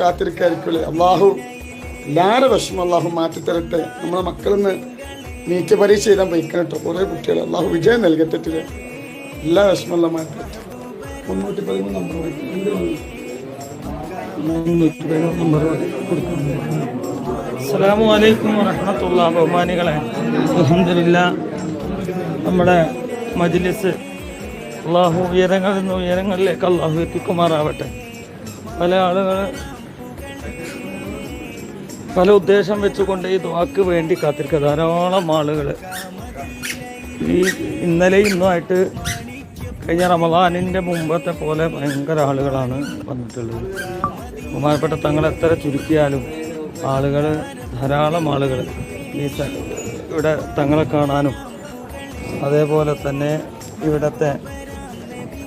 കാത്തിരിക്കായിരിക്കൂലേ. അള്ളാഹു എല്ലാവരുടെ വിഷമം അള്ളാഹു മാറ്റിത്തരട്ടെ. നമ്മളെ മക്കളിന്ന് നീറ്റ് പരീക്ഷ എഴുതാൻ പോയിക്കണം കേട്ടോ. കുറേ കുട്ടികൾ അള്ളാഹു വിജയം നൽകട്ടെ. എല്ലാ വിഷമമുള്ള മാറ്റട്ടെ. 313 നമ്പർ അസ്സലാമു അലൈക്കും വറഹ്മത്തുള്ളാഹി. ബഹുമാനികളെ, അൽഹംദുലില്ലാ നമ്മുടെ മജ്ലിസ് അള്ളാഹു ഉയരങ്ങളിൽ നിന്ന് ഉയരങ്ങളിലേക്ക് അള്ളാഹു എത്തിക്കുമാറാവട്ടെ. പല ആളുകൾ പല ഉദ്ദേശം വെച്ചുകൊണ്ട് ഈ ദുആക്ക് വേണ്ടി കാത്തിരിക്കുക. ധാരാളം ആളുകൾ ഈ ഇന്നലെ ഇന്നുമായിട്ട് കഴിഞ്ഞ റമദാനിൻ്റെ മുമ്പത്തെ പോലെ ഭയങ്കര ആളുകളാണ് വന്നിട്ടുള്ളത്. ബഹുമാനപ്പെട്ട തങ്ങൾ എത്ര ചുരുക്കിയാലും ആളുകൾ ധാരാളം ആളുകൾ ഈ ഇവിടെ തങ്ങളെ കാണാനും അതേപോലെ തന്നെ ഇവിടുത്തെ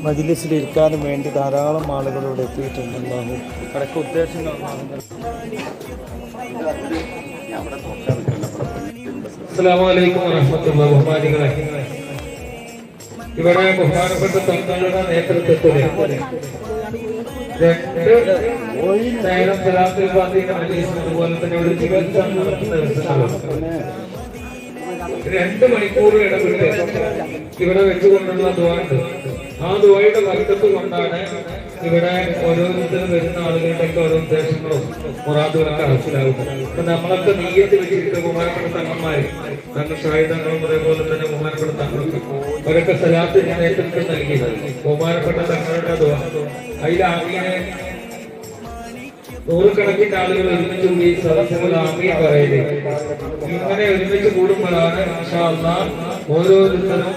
മജ്ലിസിലിരിക്കാനും വേണ്ടി ധാരാളം ആളുകൾ ഇവിടെ എത്തിയിട്ടുണ്ടാകും. ഇടയ്ക്ക് ഉദ്ദേശങ്ങളാണ്. അസ്സലാമു അലൈക്കും വറഹ്മത്തുള്ളാഹി. ബഹുമാനികളെ, ഇവിടെ ബഹുമാനപ്പെട്ട തങ്ങളുടെ നേതൃത്വത്തിൽ 2 നേരം സലാത്തുൽ ഫാത്തിഹ അതുപോലെ തന്നെ ഒരു ചികിത്സ നടത്തുന്ന ദിവസങ്ങളുണ്ട്. 2 മണിക്കൂർ ഇടവിട്ട് ഇവിടെ വെച്ചുകൊണ്ടുള്ള ദുആണ്ട്. ആ ദുആയുടെ ബർക്കത്ത് കൊണ്ടാണ് ഇവിടെ ഓരോരുത്തരും വരുന്ന ആളുകളുടെയൊക്കെ ഓരോ ഉദ്ദേശങ്ങളും മുറാദുകളൊക്കെ മനസ്സിലാകുന്നത്. അപ്പൊ നമ്മളൊക്കെ നീയത്ത് വെച്ചിരിക്കുന്ന ബഹുമാനപ്പെട്ട തങ്ങന്മാര്, തങ്ങൾ ഷാഹിദങ്ങളും അതേപോലെ തന്നെ ബഹുമാനപ്പെട്ട തങ്ങൾക്ക് അവരൊക്കെ സലാത്തിന് നേതൃത്വം നൽകിയത് ബഹുമാനപ്പെട്ട തങ്ങളുടെ ദുആ. അതിലാമീനെ നൂറുകണക്കിന് ആളുകൾ ഒരുമിച്ച് കൂടി സദസ്സുകൾ ആമീൻ പറയല്. ഇങ്ങനെ ഒരുമിച്ച് കൂടുമ്പോഴാണ് ഇൻഷാ അല്ലാഹ് ഓരോരുത്തരും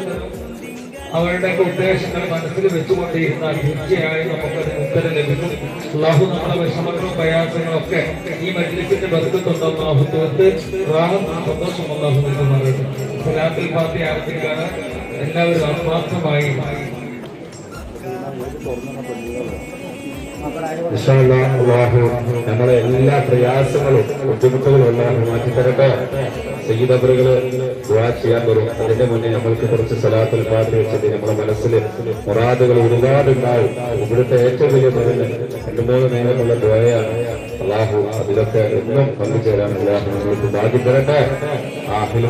അവരുടെ ഉദ്ദേശങ്ങൾ മനസ്സിൽ വെച്ചുകൊണ്ടിരുന്നാൽ തീർച്ചയായും നമുക്കതിന് ഉത്തരം ലഭിക്കും. അല്ലാഹു നമ്മളെ വിഷമങ്ങളും പ്രയാസങ്ങളും ഒക്കെ ഈ മജ്ലിസിന്റെ ബർക്കത്തുണ്ട്. അല്ലാഹു തീർത്ത് സന്തോഷം അല്ലാഹു നൽകുമാറാകട്ടെ. സലാത്തുൽ ഫാത്തിഹ ആരംഭിക്കുകയാണ്. എല്ലാവരും ആത്മാർത്ഥമായി നമ്മളെ എല്ലാ പ്രയാസങ്ങളും ബുദ്ധിമുട്ടുകളും എല്ലാം മാറ്റിത്തരട്ടെ. സയ്യിദ് അവറുകള് ദുആ ചെയ്യാൻ വരും. അതിന്റെ മുന്നേ നമ്മൾക്ക് കുറച്ച് സലാത്തുൽ ഫാത്തിഹ വെച്ചിട്ട് നമ്മുടെ മനസ്സിൽ മുറാദുകൾ ഒരുപാടുണ്ടാവും. ഇവിടുത്തെ ഏറ്റവും വലിയ മരുന്ന് 2-3 നേരമുള്ള ദുആയാണ്. അല്ലാഹു അതിലൊക്കെ എന്നും പങ്കുചേരാൻ അല്ലാഹു നമ്മൾക്ക് ഭാഗ്യം തരട്ടെ. അഹ്ലു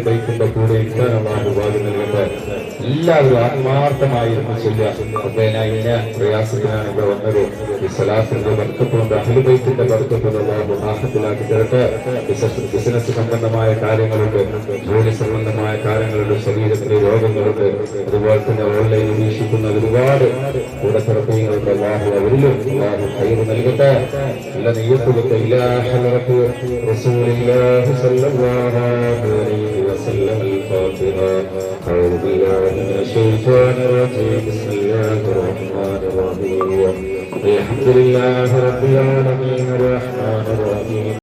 ബൈത്തിന്റെ കൂടെ ഇരിക്കാൻ അല്ലാഹു ഭാഗ്യം നൽകട്ടെ. എല്ലാവരും ആത്മാർത്ഥമായിരുന്നു ചൊല്ലുക. ഇന്ന പ്രയാസത്തിനാണ് ഇവിടെ വന്നത്. ഈ സലാത്തിന്റെ ബർക്കത്തുകൊണ്ട് അഹ്ലു ബൈത്തിന്റെ ബർക്കത്തുകൊണ്ട് അല്ലാഹു ആഖിറത്തിലാക്കി തരട്ടെ. ബിസിനസ് സംബന്ധമായ കാര്യങ്ങളുണ്ട്, ജോലി സംബന്ധമായ കാര്യങ്ങളുണ്ട്, ശരീരത്തിലെ രോഗങ്ങളുണ്ട്, അതുപോലെ തന്നെ ഓൺലൈനിൽ വീക്ഷിക്കുന്ന ഒരുപാട് കൂടത്തിറപ്പുകളുണ്ട്. അല്ലാഹു അവരിലും അല്ലാഹു ഖൈർ നൽകട്ടെ. എല്ലാ നിയ്യത്തുകൾക്ക് ഇലാ ഹളറത്ത് റസൂലുള്ളാഹി സ്വല്ലല്ലാഹു അലൈഹി വസല്ലം. الفاتحة. أعوذ بالله من الشيطان الرجيم. بسم الله الرحمن الرحيم. الحمد لله رب العالمين الرحمن الرحيم.